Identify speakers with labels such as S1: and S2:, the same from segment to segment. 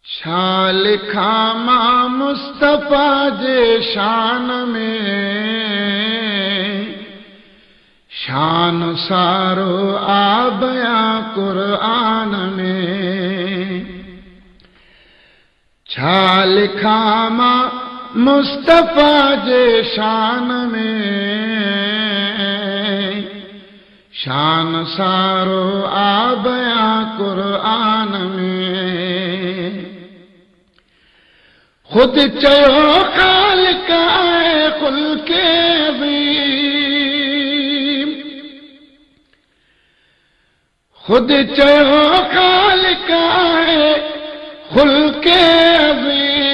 S1: छा लिखा मां मुस्तफ़ा जे शान में, शान सारो आ बयां क़ुरआन में। छा लिखा मां मुस्तफ़ा जे शान में, शान सारो आ बयां क़ुरआन में। खुद चयो ख़ालिक़ आहे ख़ुल्क़े अज़ीम, खुद चयो ख़ालिक़ आहे ख़ुल्क़े अज़ीम।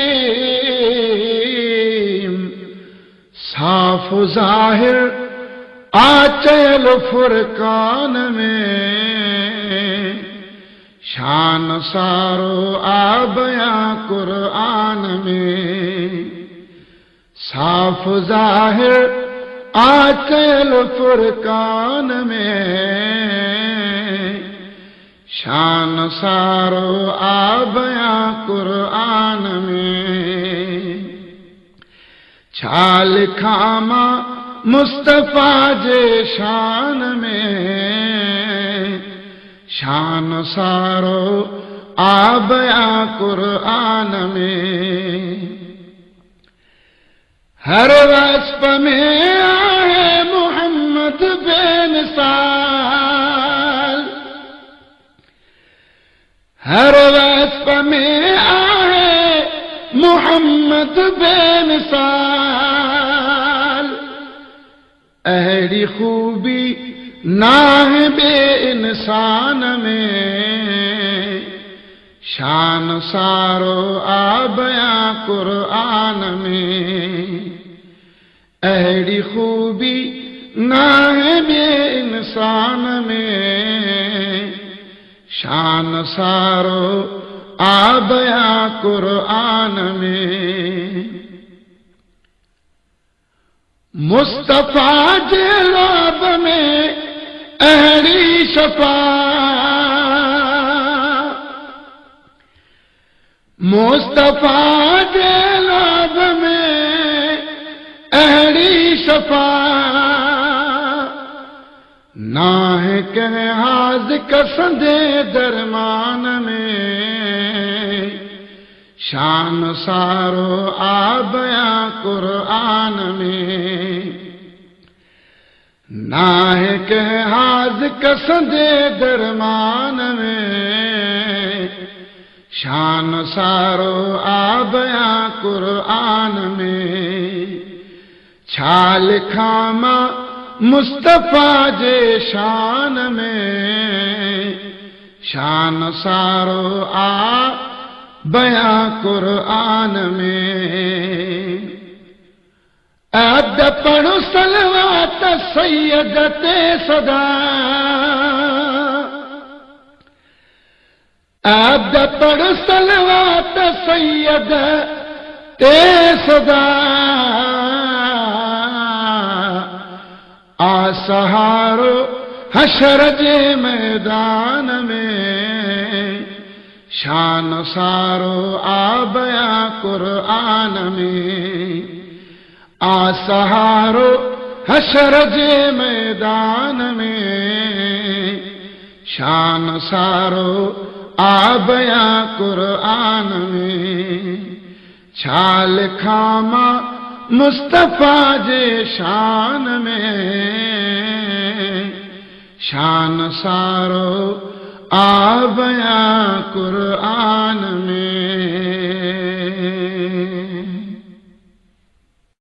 S1: साफ़ ज़ाहिर आ चयल फ़ुरक़ान में, शान सारो आ बयां क़ुरआन में। साफ़ ज़ाहिर आ चयल फ़ुरक़ान में, शान सारो आ बयां क़ुरआन में। छा लिखा मां मुस्तफ़ा जे शान में, शान सारो आ बयां क़ुरआन में। हर वस्फ़ में आहे मुहम्मद बेमिसाल, हर वस्फ़ में आहे मुहम्मद बेमिसाल। अहिड़ी खूबी नाहे बे इंसान में, शान सारो आ बयां क़ुरआन में। अहिड़ी खूबी नाहे बे इंसान में, शान सारो आ बयां क़ुरआन में। मुस्तफ़ा जे लब में अहिड़ी शफ़ा, मुस्तफ़ा जे लब में अहिड़ी शफ़ा। नाहे कंहिं हाज़िक़ संदे दरमान में, शान सारो आ बयां क़ुरआन में। नाहे कंहिं हाज़िक़ संदे दरमान में, शान सारो आ बयां क़ुरआन में। छा लिखा मां मुस्तफ़ा जे शान में, शान सारो आ बयां क़ुरआन में। अब्द पढ़ो सलवात सैयद ते सदा, अब्द पढ़ो सलवात सैयद ते सदा। आ सहारो हशर जे मैदान में, शान सारो आ बयां क़ुरआन में। आ सहारो हशर जे मैदान में, शान सारो आ बयां क़ुरआन में। छा लिखा मां मुस्तफ़ा जे शान में, शान सारो आ बयां क़ुरआन में।